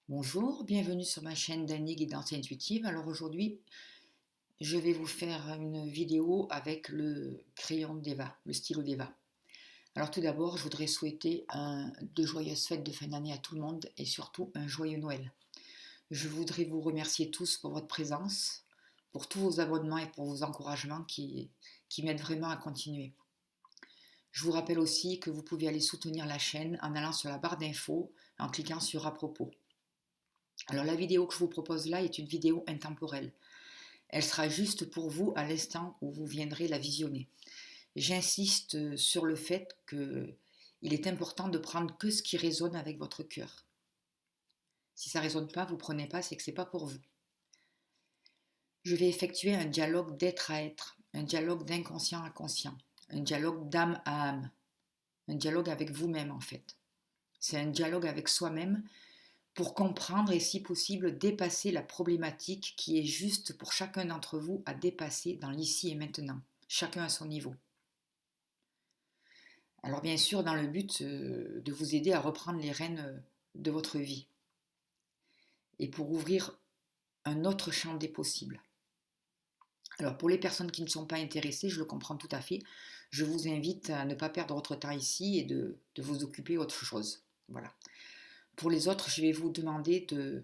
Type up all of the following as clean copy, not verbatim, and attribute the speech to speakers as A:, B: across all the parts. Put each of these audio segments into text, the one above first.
A: Bonjour, bienvenue sur ma chaîne d'Annie Guidance Intuitive. Alors aujourd'hui, je vais vous faire une vidéo avec le crayon d'Eva, le stylo d'Eva. Alors tout d'abord, je voudrais souhaiter de joyeuses fêtes de fin d'année à tout le monde et surtout un joyeux Noël. Je voudrais vous remercier tous pour votre présence, pour tous vos abonnements et pour vos encouragements qui m'aident vraiment à continuer. Je vous rappelle aussi que vous pouvez aller soutenir la chaîne en allant sur la barre d'infos, en cliquant sur à propos. Alors la vidéo que je vous propose là est une vidéo intemporelle. Elle sera juste pour vous à l'instant où vous viendrez la visionner. J'insiste sur le fait qu'il est important de prendre que ce qui résonne avec votre cœur. Si ça ne résonne pas, vous ne prenez pas, c'est que ce n'est pas pour vous. Je vais effectuer un dialogue d'être à être, un dialogue d'inconscient à conscient, un dialogue d'âme à âme, un dialogue avec vous-même en fait. C'est un dialogue avec soi-même pour comprendre et si possible dépasser la problématique qui est juste pour chacun d'entre vous à dépasser dans l'ici et maintenant, chacun à son niveau. Alors bien sûr dans le but de vous aider à reprendre les rênes de votre vie et pour ouvrir un autre champ des possibles. Alors pour les personnes qui ne sont pas intéressées, je le comprends tout à fait, je vous invite à ne pas perdre votre temps ici et de vous occuper autre chose. Voilà. Pour les autres, je vais vous demander de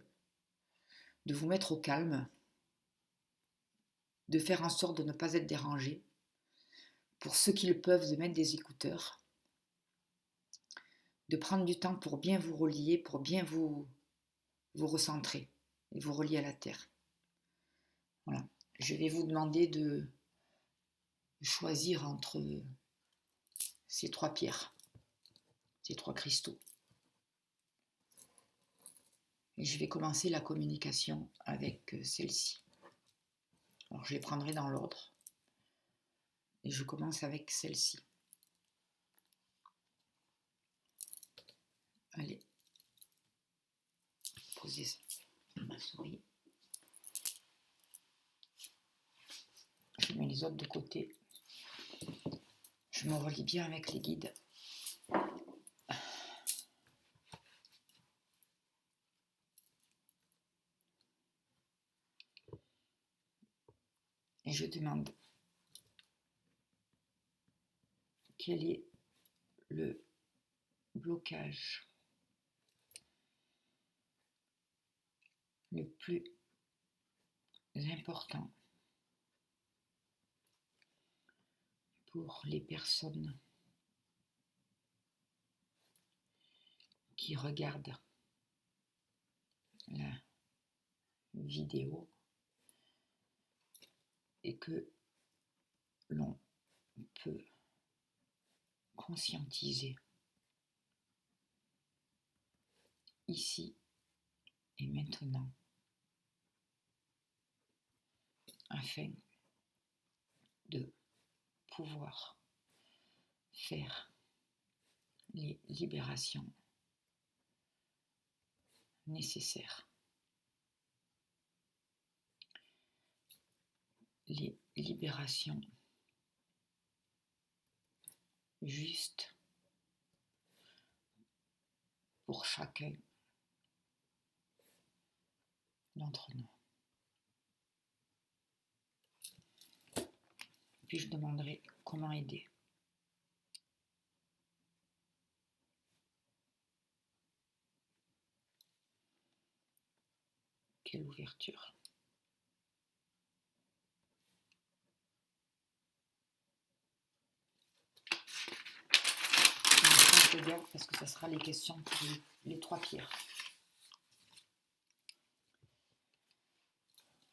A: vous mettre au calme, de faire en sorte de ne pas être dérangé. Pour ceux qui le peuvent, de mettre des écouteurs, de prendre du temps pour bien vous relier, pour bien vous recentrer et vous relier à la terre. Voilà. Je vais vous demander de choisir entre ces trois pierres, ces trois cristaux. Et je vais commencer la communication avec celle-ci. Alors je les prendrai dans l'ordre. Et je commence avec celle-ci. Allez, posez ma souris. Je mets les autres de côté. Je me relie bien avec les guides. Et je demande quel est le blocage le plus important pour les personnes qui regardent la vidéo et que l'on peut conscientiser ici et maintenant afin de pouvoir faire les libérations nécessaires. Les libérations justes pour chacun d'entre nous. Puis je demanderai comment aider. Quelle ouverture. Je regarde parce que ça sera les questions pour les trois pierres.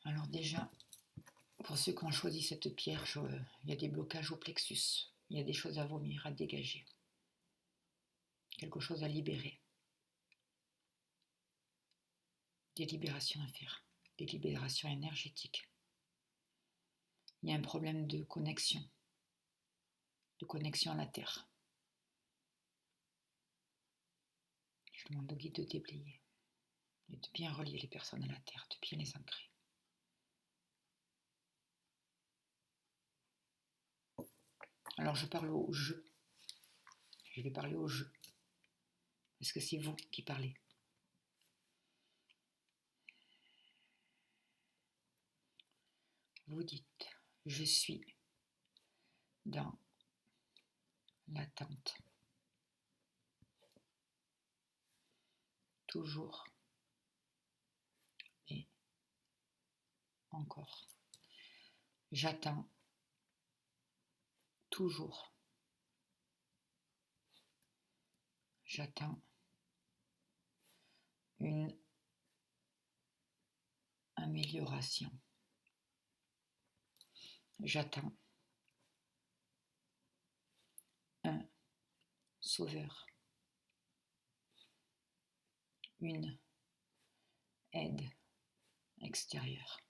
A: Alors déjà, pour ceux qui ont choisi cette pierre, il y a des blocages au plexus. Il y a des choses à vomir, à dégager. Quelque chose à libérer. Des libérations à faire. Des libérations énergétiques. Il y a un problème de connexion à la terre. Je demande au guide de déblayer et de bien relier les personnes à la terre, de bien les ancrer. Alors je parle au jeu. Je vais parler au jeu. Est-ce que c'est vous qui parlez? vous dites, je suis dans l'attente. Toujours et encore. J'attends toujours. J'attends une amélioration. J'attends un sauveur, une aide extérieure.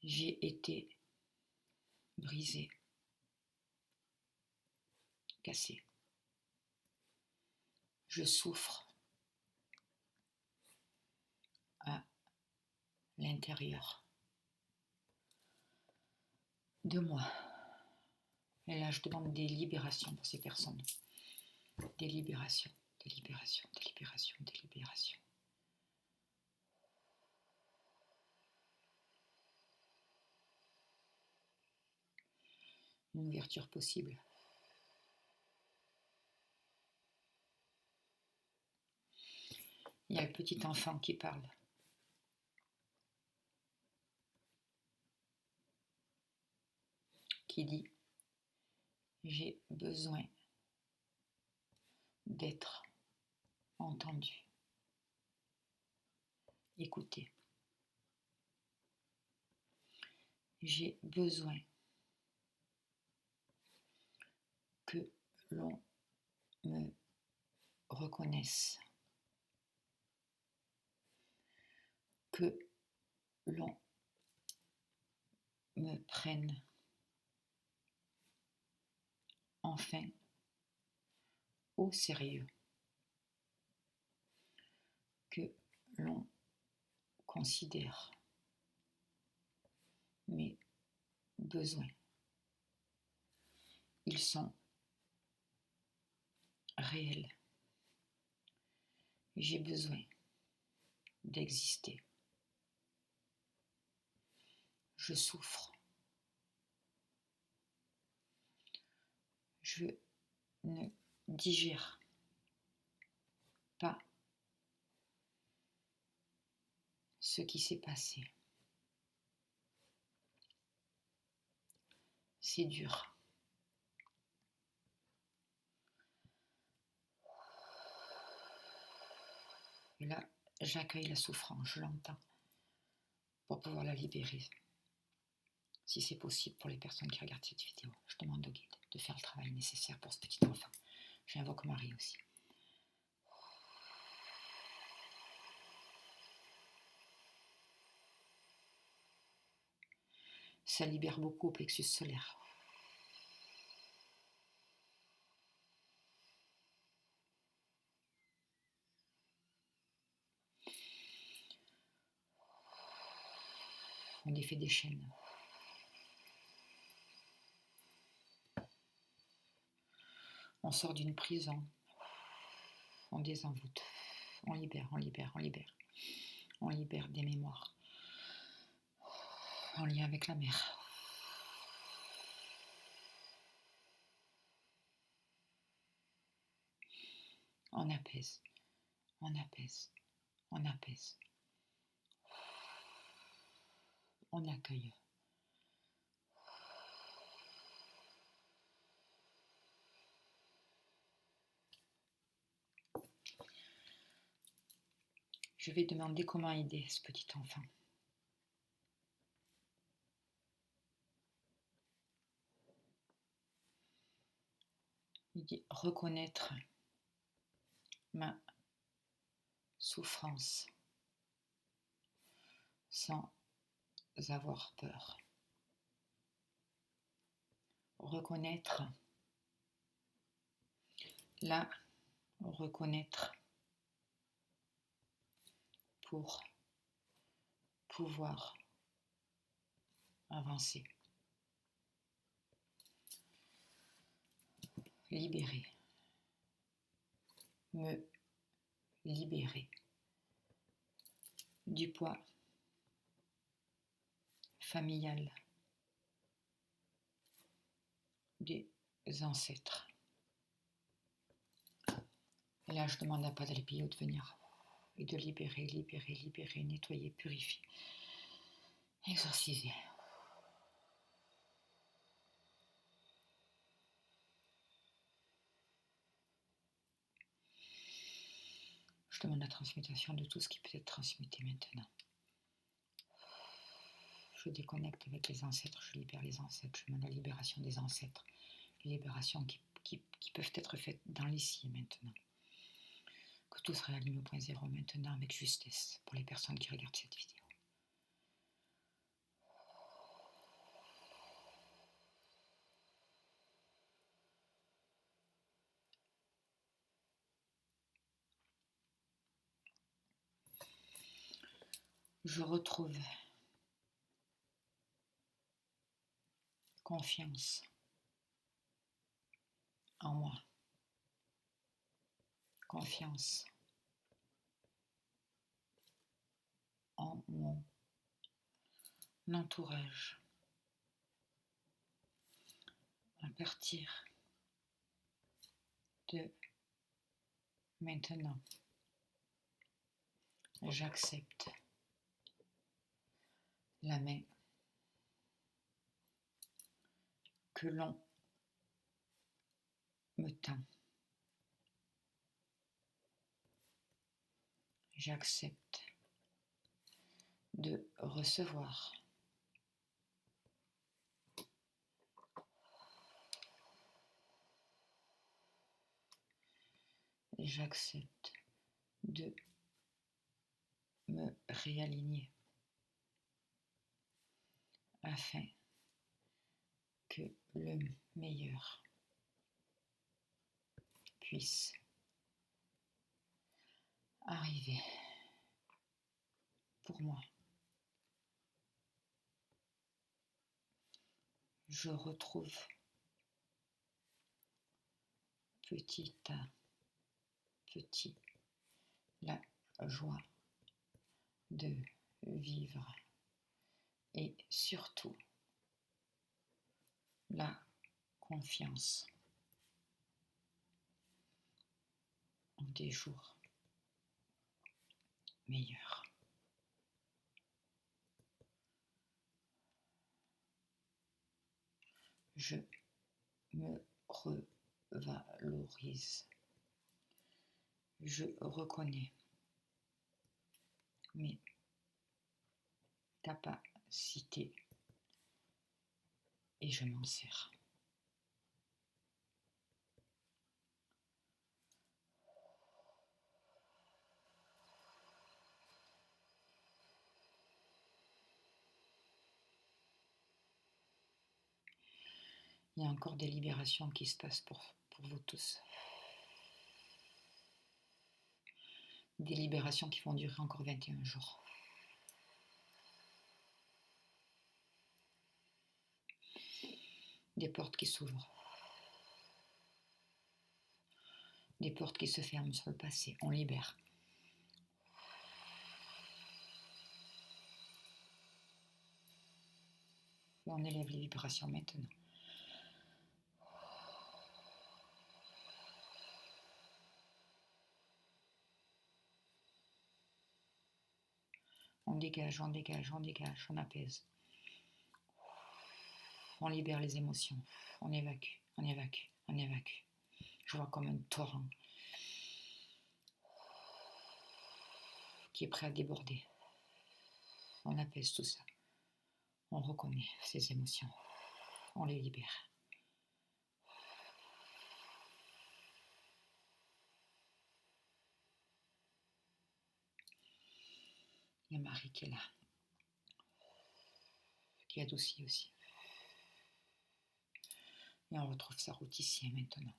A: J'ai été brisé, cassé. Je souffre à l'intérieur de moi. Et là, je demande des libérations pour ces personnes. Des libérations, des libérations, des libérations, des libérations. Une ouverture possible. Il y a le petit enfant qui parle. Qui dit, j'ai besoin d'être entendu, écouté. J'ai besoin que l'on me reconnaisse, que l'on me prenne enfin au sérieux, que l'on considère mes besoins. Ils sont réels. J'ai besoin d'exister. Je souffre. Je ne digère pas ce qui s'est passé. C'est dur. Et là, j'accueille la souffrance, je l'entends, pour pouvoir la libérer. Si c'est possible pour les personnes qui regardent cette vidéo, je demande au guide de faire le travail nécessaire pour ce petit enfant. J'invoque Marie aussi. Ça libère beaucoup au plexus solaire. On défait des chaînes. On sort d'une prison. On désenvoûte. On libère, on libère, on libère. On libère des mémoires. En lien avec la mer. On apaise. On apaise. On apaise. On accueille. Je vais demander comment aider ce petit enfant. Il dit reconnaître ma souffrance sans avoir peur. Reconnaître, la reconnaître pour pouvoir avancer. Libérer. Me libérer du poids familial des ancêtres. Et là, je demande à Padre Pio de venir et de libérer, nettoyer, purifier, exorciser. Je demande la transmutation de tout ce qui peut être transmuté maintenant. Je déconnecte avec les ancêtres, je libère les ancêtres, je demande la libération des ancêtres, les libérations qui peuvent être faites dans l'ici et maintenant. Que tout se réaligne au point zéro maintenant avec justesse pour les personnes qui regardent cette vidéo. Je retrouve confiance en moi, confiance en mon entourage. À partir de maintenant, j'accepte la main que l'on me tend. J'accepte de recevoir et j'accepte de me réaligner afin que le meilleur puisse arriver pour moi. Je retrouve petit à petit la joie de vivre et surtout la confiance en des jours meilleurs. Je me revalorise. Je reconnais mes capacités et je m'en sers. Il y a encore des libérations qui se passent pour vous tous. Des libérations qui vont durer encore 21 jours. Des portes qui s'ouvrent. Des portes qui se ferment sur le passé. On libère. Et on élève les vibrations maintenant. On dégage, on dégage, on dégage, on apaise. On libère les émotions. On évacue, on évacue, on évacue. Je vois comme un torrent qui est prêt à déborder. On apaise tout ça. On reconnaît ces émotions. On les libère. Il y a Marie qui est là, qui adoucit aussi. Et on retrouve sa route ici et maintenant.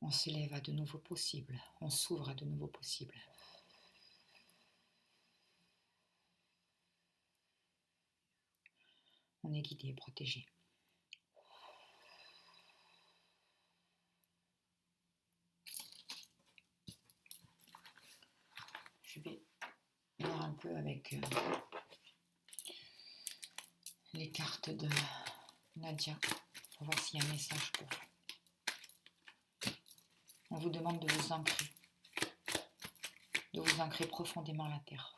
A: On s'élève à de nouveaux possibles, on s'ouvre à de nouveaux possibles. On est guidé et protégé. Je vais voir un peu avec les cartes de Nadia pour voir s'il y a un message pour vous. On vous demande de vous ancrer profondément à la terre,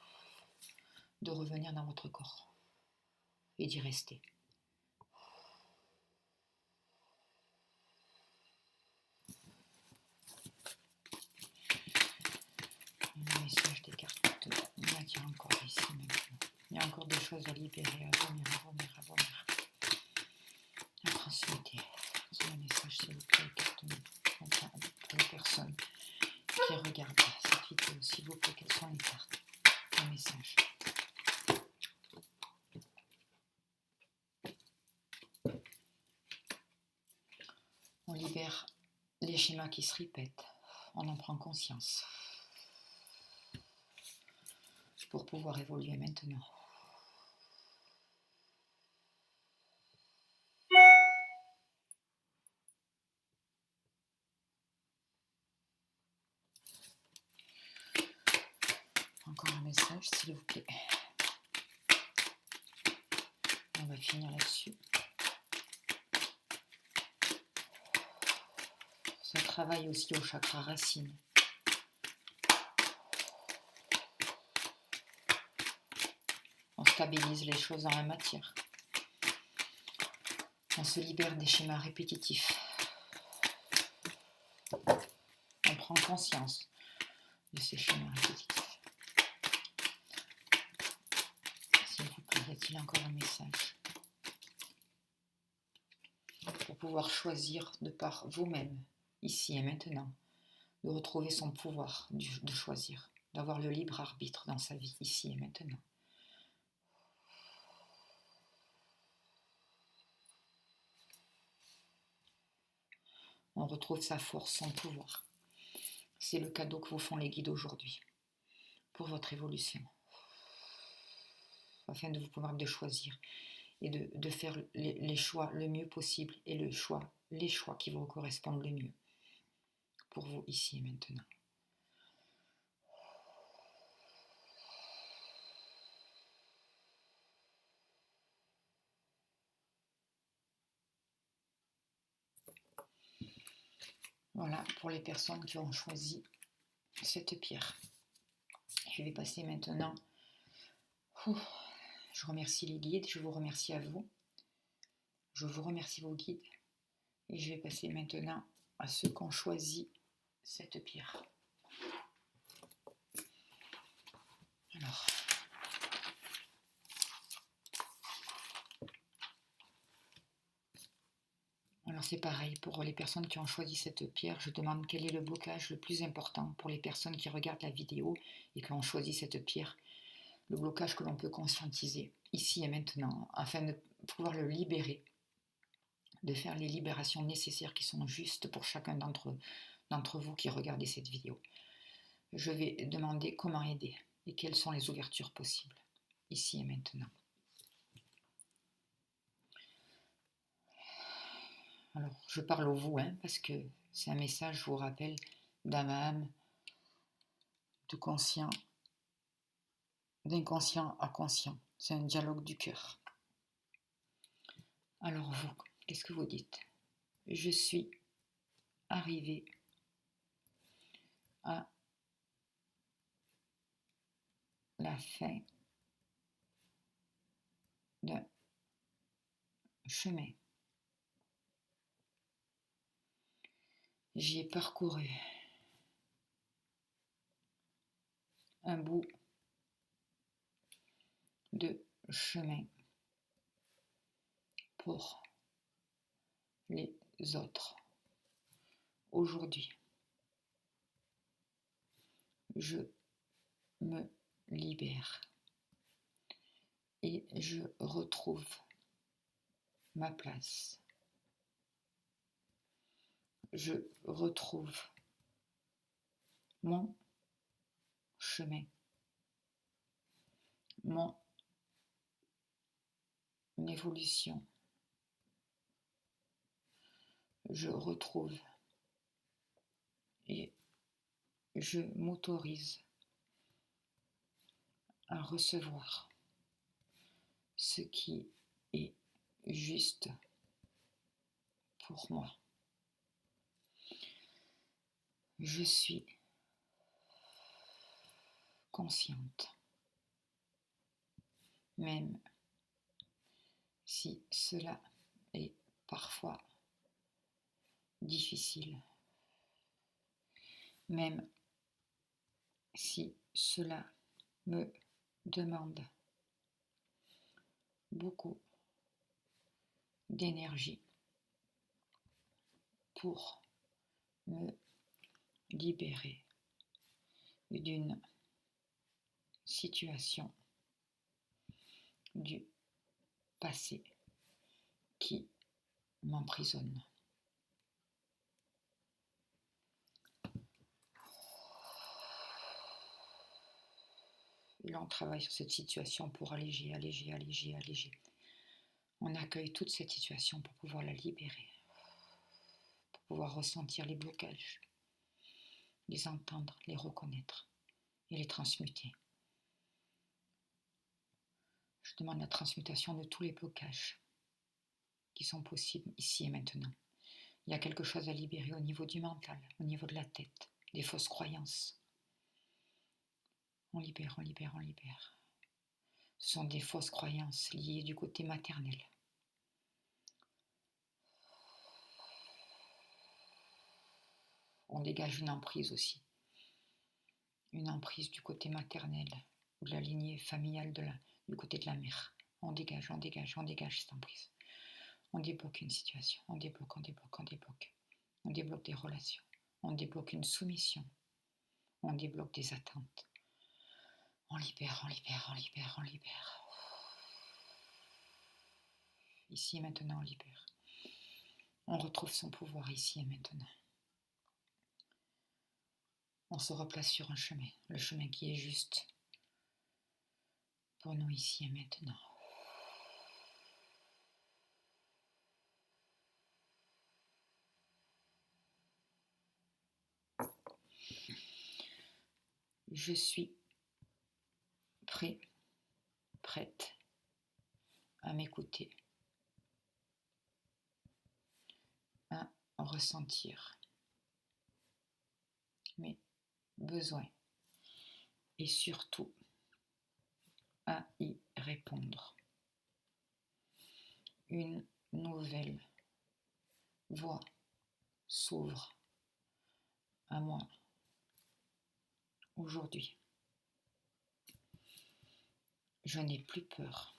A: de revenir dans votre corps et d'y rester. Le message des cartes de Nadia encore ici maintenant. Il y a encore des choses à libérer, à vomir, à transmettre. C'est le message, s'il vous plaît, pour les personnes qui regardent cette vidéo, s'il vous plaît, quelles sont les cartes, les messages. On libère les schémas qui se répètent, on en prend conscience pour pouvoir évoluer maintenant. Encore un message, s'il vous plaît. On va finir là-dessus. Ça travaille aussi au chakra racine. On stabilise les choses dans la matière. On se libère des schémas répétitifs. On prend conscience de ces schémas répétitifs. S'il vous plaît, y a-t-il encore un message pour pouvoir choisir de par vous-même, ici et maintenant, de retrouver son pouvoir de choisir, d'avoir le libre arbitre dans sa vie, ici et maintenant. On retrouve sa force, son pouvoir. C'est le cadeau que vous font les guides aujourd'hui pour votre évolution, afin de vous pouvoir de choisir et de faire les choix le mieux possible et les choix qui vous correspondent le mieux pour vous ici et maintenant. Voilà pour les personnes qui ont choisi cette pierre. Je vais passer maintenant. Je remercie les guides, je vous remercie à vous. Je vous remercie vos guides. Et je vais passer maintenant à ceux qui ont choisi cette pierre. Alors c'est pareil, pour les personnes qui ont choisi cette pierre, je demande quel est le blocage le plus important pour les personnes qui regardent la vidéo et qui ont choisi cette pierre. Le blocage que l'on peut conscientiser ici et maintenant, afin de pouvoir le libérer, de faire les libérations nécessaires qui sont justes pour chacun d'entre vous qui regardez cette vidéo. Je vais demander comment aider et quelles sont les ouvertures possibles, ici et maintenant. Alors, je parle au vous, parce que c'est un message, je vous rappelle, d'âme à âme, de conscient, d'inconscient à conscient. C'est un dialogue du cœur. Alors vous, qu'est-ce que vous dites? Je suis arrivée à la fin d'un chemin. J'y ai parcouru un bout de chemin pour les autres. Aujourd'hui, je me libère et je retrouve ma place je retrouve mon chemin, mon évolution. Je retrouve et je m'autorise à recevoir ce qui est juste pour moi. Je suis consciente, même si cela est parfois difficile, même si cela me demande beaucoup d'énergie pour me libérer d'une situation du passé qui m'emprisonne. Et là, on travaille sur cette situation pour alléger. On accueille toute cette situation pour pouvoir la libérer, pour pouvoir ressentir les blocages, les entendre, les reconnaître et les transmuter. Je demande la transmutation de tous les blocages qui sont possibles ici et maintenant. Il y a quelque chose à libérer au niveau du mental, au niveau de la tête, des fausses croyances. On libère. Ce sont des fausses croyances liées du côté maternel. On dégage une emprise aussi. Une emprise du côté maternel, ou de la lignée familiale du côté de la mère. On dégage cette emprise. On débloque une situation, on débloque. On débloque des relations, on débloque une soumission, on débloque des attentes. On libère. Ici et maintenant, on libère. On retrouve son pouvoir ici et maintenant. On se replace sur un chemin, le chemin qui est juste pour nous ici et maintenant. Je suis prête à m'écouter, à ressentir mes besoins et surtout à y répondre. Une nouvelle voie s'ouvre à moi aujourd'hui. Je n'ai plus peur.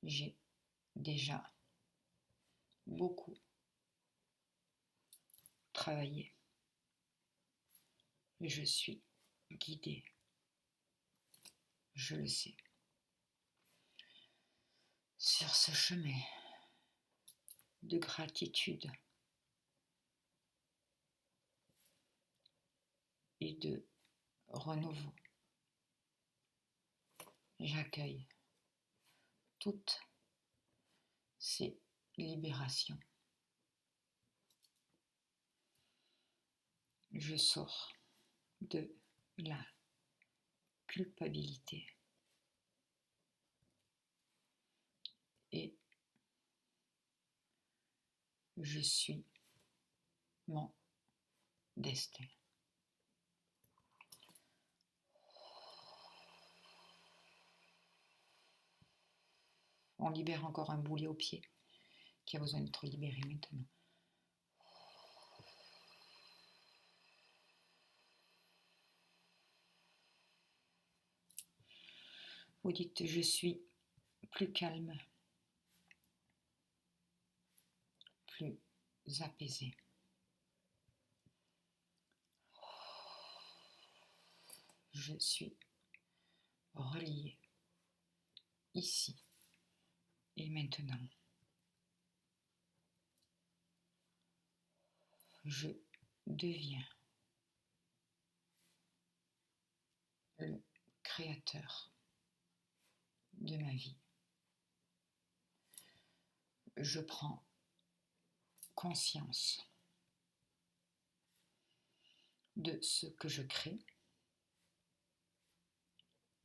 A: J'ai déjà beaucoup travaillé. Je suis guidée. Je le sais. Sur ce chemin de gratitude et de renouveau, j'accueille toutes ces libérations. Je sors de la culpabilité et je suis mon destin. On libère encore un boulet au pied qui a besoin d'être libéré maintenant. Vous dites, je suis plus calme, plus apaisé. Je suis relié ici et maintenant je deviens le créateur de ma vie. Je prends conscience de ce que je crée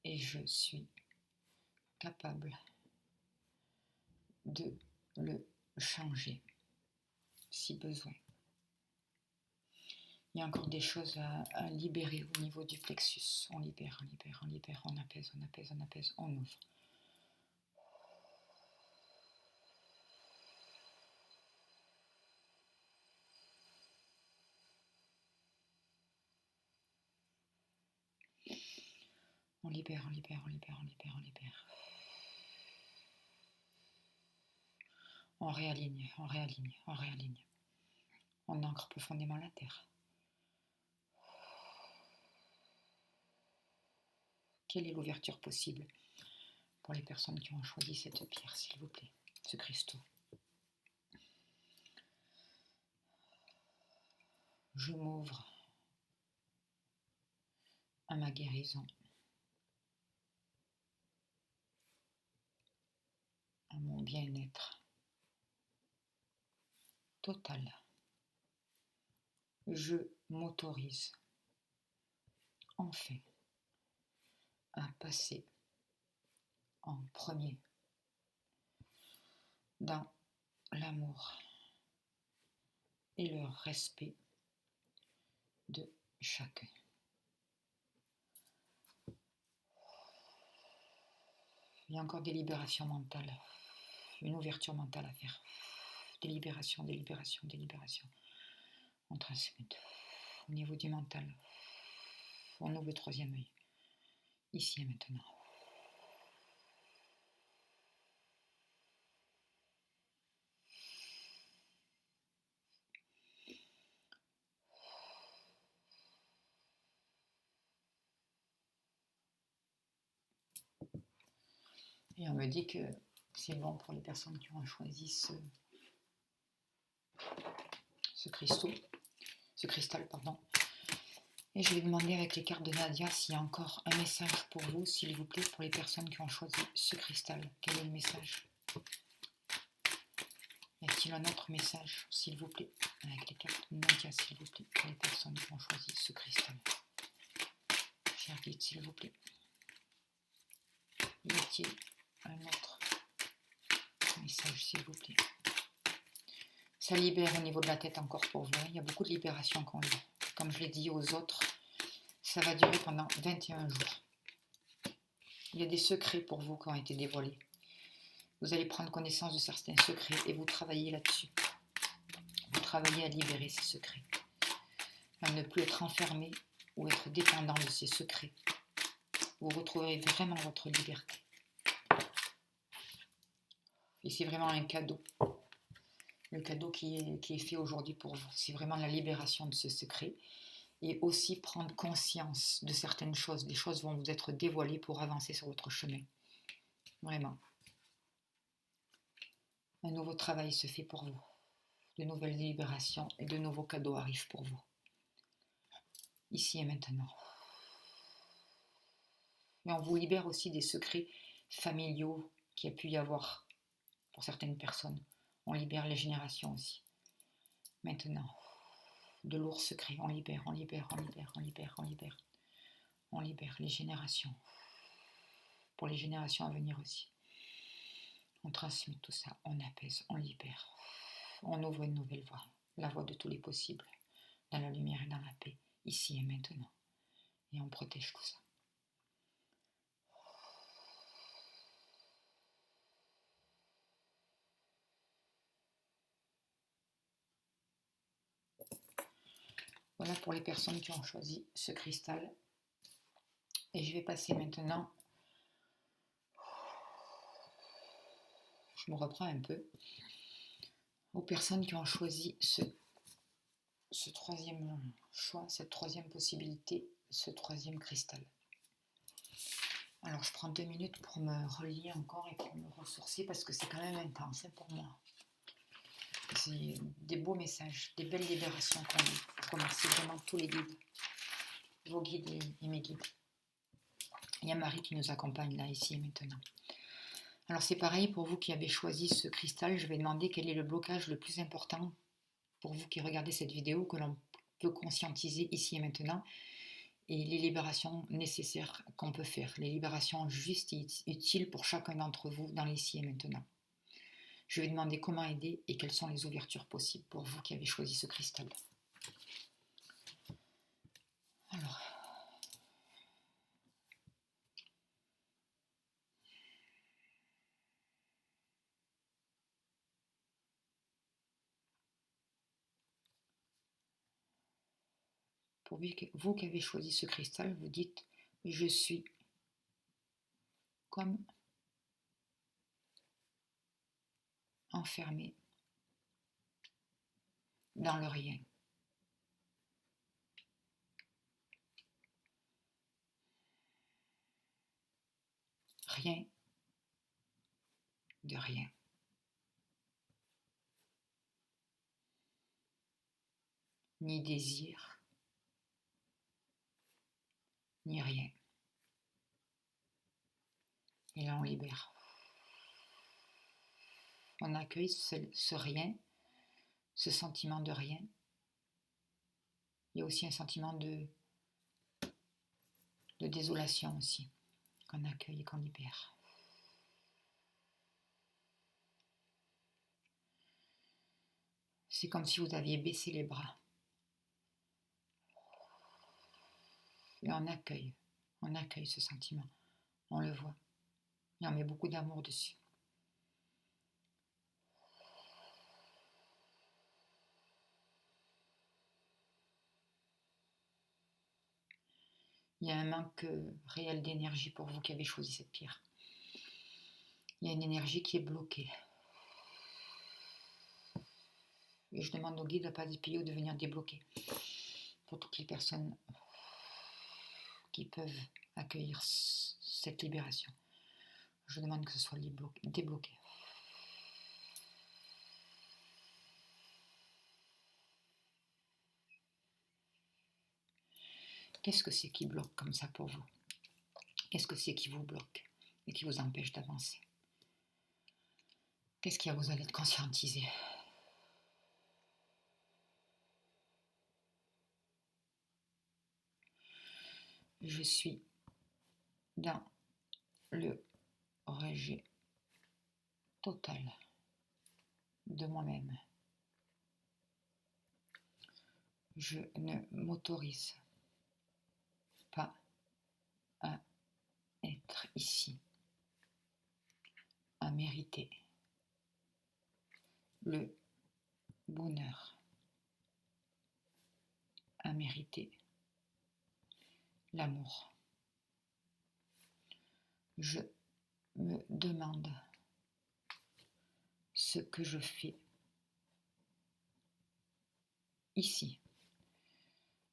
A: et je suis capable de le changer si besoin. Il y a encore des choses à libérer au niveau du plexus. On libère, on libère, on libère, on apaise, on apaise, on apaise, on ouvre. On libère, on libère, on libère, on libère, on libère. On réaligne, on réaligne, on réaligne. On ancre profondément la terre. Quelle est l'ouverture possible pour les personnes qui ont choisi cette pierre, s'il vous plaît, ce cristaux? Je m'ouvre à ma guérison, à mon bien-être total. Je m'autorise enfin à passer en premier dans l'amour et le respect de chacun. Il y a encore des libérations mentales, une ouverture mentale à faire. Des libérations, des libérations, des libérations. On transmute au niveau du mental. On ouvre le troisième œil, ici et maintenant. Et on me dit que c'est bon pour les personnes qui ont choisi ce cristal, pardon. Et je vais demander avec les cartes de Nadia s'il y a encore un message pour vous, s'il vous plaît, pour les personnes qui ont choisi ce cristal. Quel est le message? Y a-t-il un autre message, s'il vous plaît, avec les cartes de Nadia, s'il vous plaît, pour les personnes qui ont choisi ce cristal? Cher guide, s'il vous plaît. Y a-t-il un autre message, s'il vous plaît? Ça libère au niveau de la tête encore pour vous. Il y a beaucoup de libération qu'on lit. Comme je l'ai dit aux autres, ça va durer pendant 21 jours. Il y a des secrets pour vous qui ont été dévoilés. Vous allez prendre connaissance de certains secrets et vous travaillez là-dessus. Vous travaillez à libérer ces secrets. À ne plus être enfermé ou être dépendant de ces secrets. Vous retrouverez vraiment votre liberté. Et c'est vraiment un cadeau. Le cadeau qui est fait aujourd'hui pour vous. C'est vraiment la libération de ce secret. Et aussi prendre conscience de certaines choses. Des choses vont vous être dévoilées pour avancer sur votre chemin. Vraiment. Un nouveau travail se fait pour vous. De nouvelles libérations et de nouveaux cadeaux arrivent pour vous. Ici et maintenant. Mais on vous libère aussi des secrets familiaux qu'il y a pu y avoir pour certaines personnes. On libère les générations aussi. Maintenant, de lourds secrets, on libère, on libère, on libère, on libère, on libère. On libère les générations. Pour les générations à venir aussi. On transmet tout ça, on apaise, on libère. On ouvre une nouvelle voie, la voie de tous les possibles, dans la lumière et dans la paix, ici et maintenant. Et on protège tout ça. Voilà pour les personnes qui ont choisi ce cristal. Et je vais passer maintenant, je me reprends un peu, aux personnes qui ont choisi ce troisième choix, cette troisième possibilité, ce troisième cristal. Alors je prends 2 minutes pour me relier encore et pour me ressourcer parce que c'est quand même intense pour moi. c'est des beaux messages, des belles libérations qu'on a. Je remercie vraiment tous les guides, vos guides et mes guides. Il y a Marie qui nous accompagne là, ici et maintenant. Alors c'est pareil pour vous qui avez choisi ce cristal, je vais demander quel est le blocage le plus important pour vous qui regardez cette vidéo, que l'on peut conscientiser ici et maintenant, et les libérations nécessaires qu'on peut faire, les libérations justes et utiles pour chacun d'entre vous dans l'ici et maintenant. Je vais demander comment aider et quelles sont les ouvertures possibles pour vous qui avez choisi ce cristal. Alors, pour vous qui avez choisi ce cristal, vous dites « Je suis comme enfermé dans le rien. Rien de rien. Ni désir, ni rien. » Et là, on libère. On accueille ce rien, ce sentiment de rien. Il y a aussi un sentiment de désolation aussi, qu'on accueille et qu'on libère. C'est comme si vous aviez baissé les bras. Et on accueille ce sentiment. On le voit. Et on met beaucoup d'amour dessus. Il y a un manque réel d'énergie pour vous qui avez choisi cette pierre. Il y a une énergie qui est bloquée. Et je demande au guide, à pas Pio, de venir débloquer. Pour toutes les personnes qui peuvent accueillir cette libération. Je demande que ce soit débloqué. Qu'est-ce que c'est qui bloque comme ça pour vous? Qu'est-ce que c'est qui vous bloque et qui vous empêche d'avancer? Qu'est-ce qui a vous allez être conscientisé? Je suis dans le rejet total de moi-même. Je ne m'autorise pas à être ici, à mériter le bonheur, à mériter l'amour. Je me demande ce que je fais ici.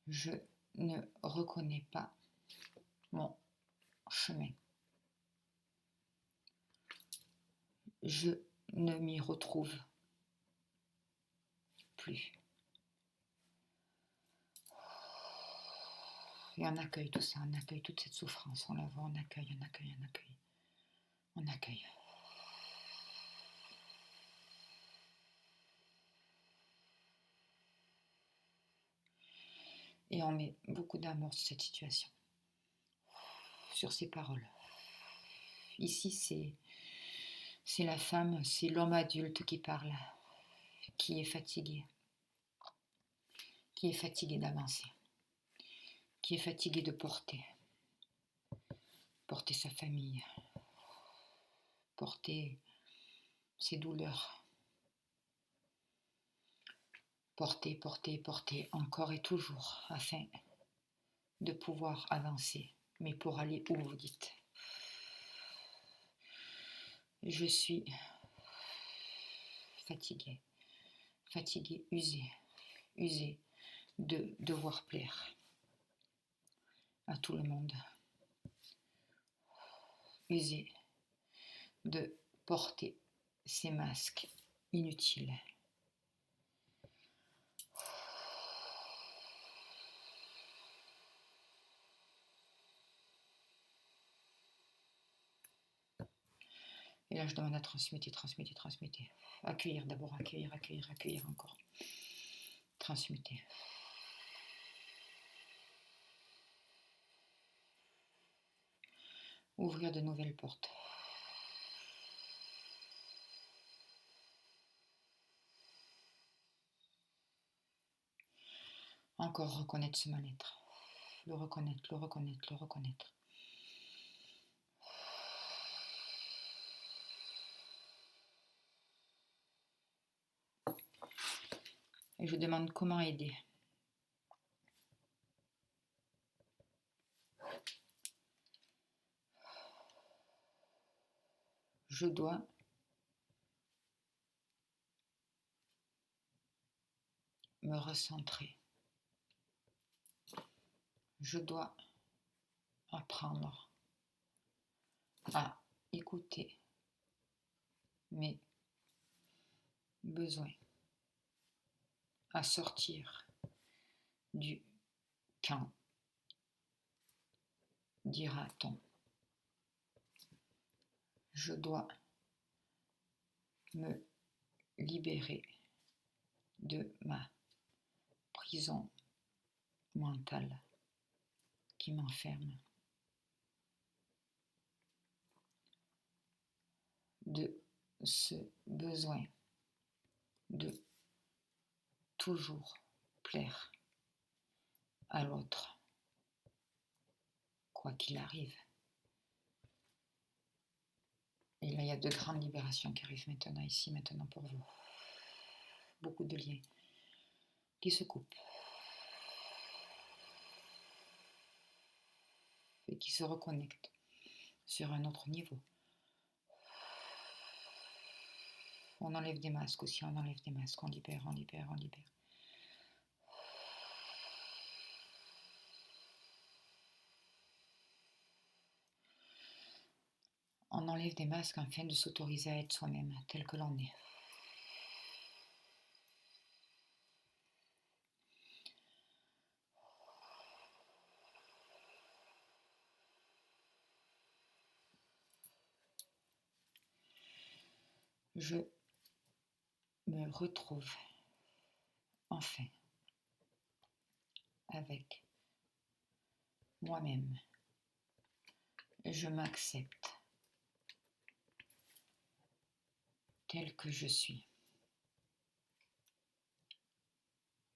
A: Je ne reconnais pas mon chemin. Je ne m'y retrouve plus. Et on accueille tout ça, on accueille toute cette souffrance, on la voit, on accueille, on accueille, on accueille. On accueille. Et on met beaucoup d'amour sur cette situation, sur ces paroles. Ici, c'est la femme, c'est l'homme adulte qui parle, qui est fatigué d'avancer, qui est fatigué de porter sa famille, porter ses douleurs, porter encore et toujours afin de pouvoir avancer. Mais pour aller où, vous dites? Je suis fatiguée, usée de devoir plaire à tout le monde, usée de porter ces masques inutiles, Et là, je demande à transmuter. Accueillir d'abord, accueillir encore. Transmuter. Ouvrir de nouvelles portes. Encore reconnaître ce mal-être. Le reconnaître. Et je demande comment aider. Je dois me recentrer. Je dois apprendre à écouter mes besoins, à sortir du camp, dira-t-on. Je dois me libérer de ma prison mentale qui m'enferme, de ce besoin de toujours plaire à l'autre, quoi qu'il arrive. Et là, il y a de grandes libérations qui arrivent maintenant, ici, maintenant pour vous. Beaucoup de liens qui se coupent et qui se reconnectent sur un autre niveau. On enlève des masques aussi, on libère. On enlève des masques afin de s'autoriser à être soi-même, tel que l'on est. Je me retrouve enfin avec moi-même. Je m'accepte tel que je suis.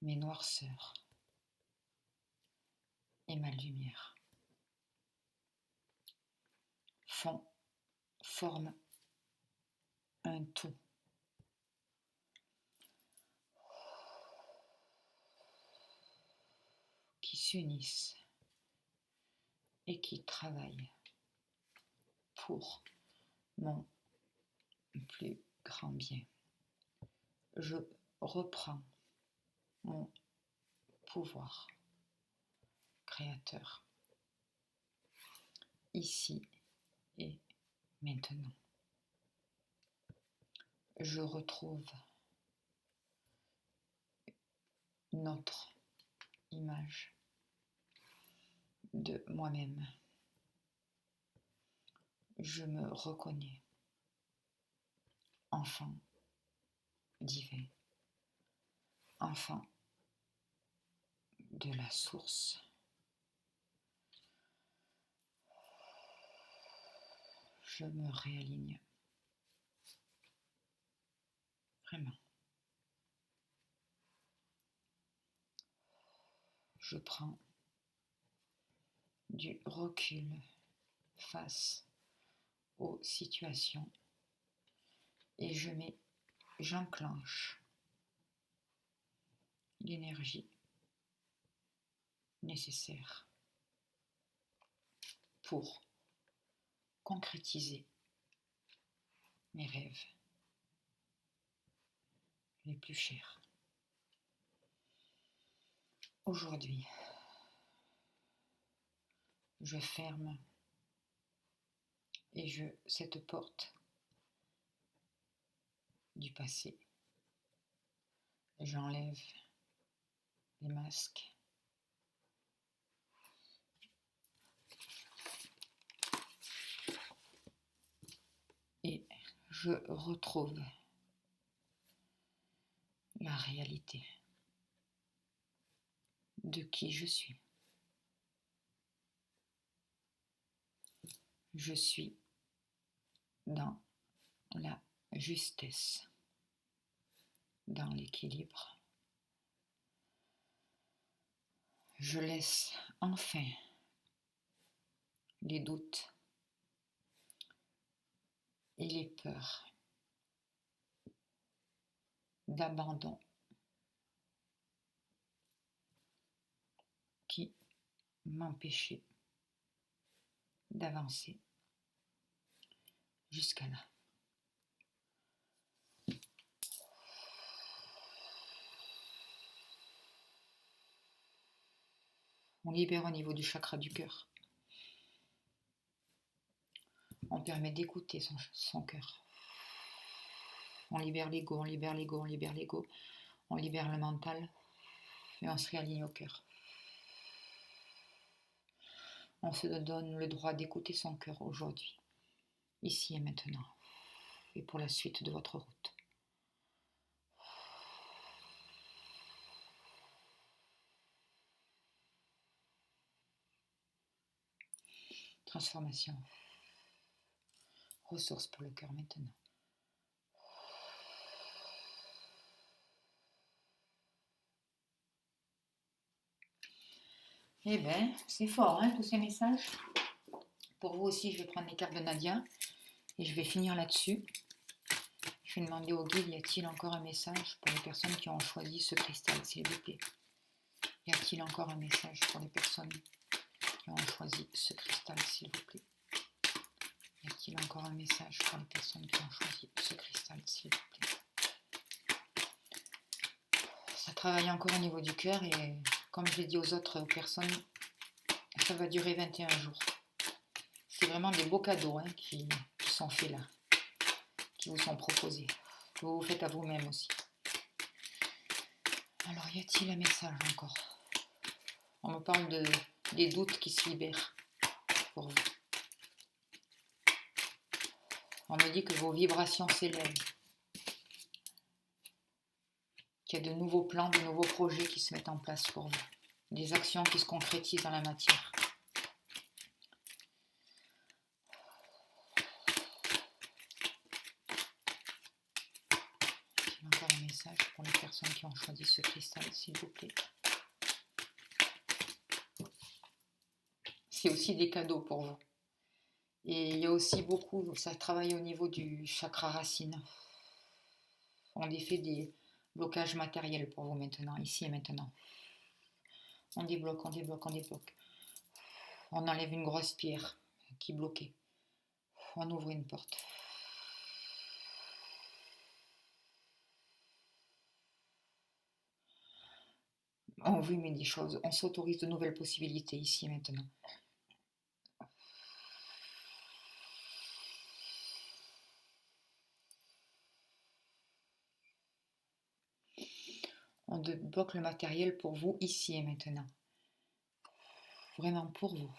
A: Mes noirceurs et ma lumière forment un tout. Qui s'unissent et qui travaillent pour mon plus grand bien. Je reprends mon pouvoir créateur ici et maintenant. Je retrouve notre image de moi-même. Je me reconnais enfant divin, enfant de la source. Je me réaligne. Vraiment. Je prends du recul face aux situations et j'enclenche l'énergie nécessaire pour concrétiser mes rêves les plus chers. Aujourd'hui, je ferme cette porte du passé. J'enlève les masques et je retrouve la réalité de qui je suis. Je suis dans la justesse, dans l'équilibre. Je laisse enfin les doutes et les peurs d'abandon qui m'empêchaient d'avancer jusqu'à là. On libère au niveau du chakra du cœur. On permet d'écouter son cœur. On libère l'ego, on libère l'ego, on libère l'ego. On libère le mental et on se réaligne au cœur. On se donne le droit d'écouter son cœur aujourd'hui, ici et maintenant, et pour la suite de votre route. Transformation. Ressources pour le cœur maintenant. Eh bien, c'est fort, hein, tous ces messages. Pour vous aussi, je vais prendre les cartes de Nadia et je vais finir là-dessus. Je vais demander au guide, y a-t-il encore un message pour les personnes qui ont choisi ce cristal, s'il vous plaît? Y a-t-il encore un message pour les personnes qui ont choisi ce cristal, s'il vous plaît? Y a-t-il encore un message pour les personnes qui ont choisi ce cristal, s'il vous plaît? Ça travaille encore au niveau du cœur et comme je l'ai dit aux autres personnes, ça va durer 21 jours. C'est vraiment des beaux cadeaux hein, qui sont faits là, qui vous sont proposés, que vous faites à vous-même aussi. Alors, y a-t-il un message encore? On me parle des doutes qui se libèrent pour vous. On me dit que vos vibrations s'élèvent, qu'il y a de nouveaux plans, de nouveaux projets qui se mettent en place pour vous, des actions qui se concrétisent dans la matière. J'ai encore un message pour les personnes qui ont choisi ce cristal, s'il vous plaît. C'est aussi des cadeaux pour vous. Et il y a aussi beaucoup, ça travaille au niveau du chakra racine. On défait des blocages matériels pour vous maintenant, ici et maintenant. On débloque, on débloque, on débloque. On enlève une grosse pierre qui bloquait. On ouvre une porte. On veut mais des choses. On s'autorise de nouvelles possibilités ici et maintenant. On débloque le matériel pour vous ici et maintenant. Vraiment pour vous.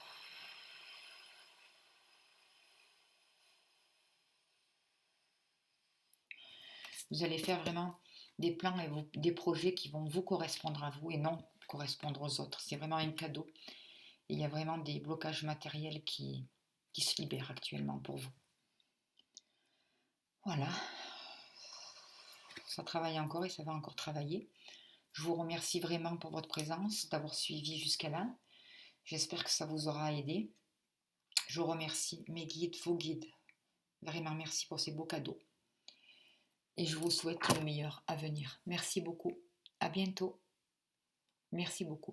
A: Vous allez faire vraiment des plans et des projets qui vont vous correspondre à vous et non correspondre aux autres. C'est vraiment un cadeau. Et il y a vraiment des blocages matériels qui se libèrent actuellement pour vous. Voilà. Ça travaille encore et ça va encore travailler. Je vous remercie vraiment pour votre présence, d'avoir suivi jusqu'à là. J'espère que ça vous aura aidé. Je vous remercie, mes guides, vos guides. Vraiment merci pour ces beaux cadeaux. Et je vous souhaite le meilleur à venir. Merci beaucoup. À bientôt. Merci beaucoup.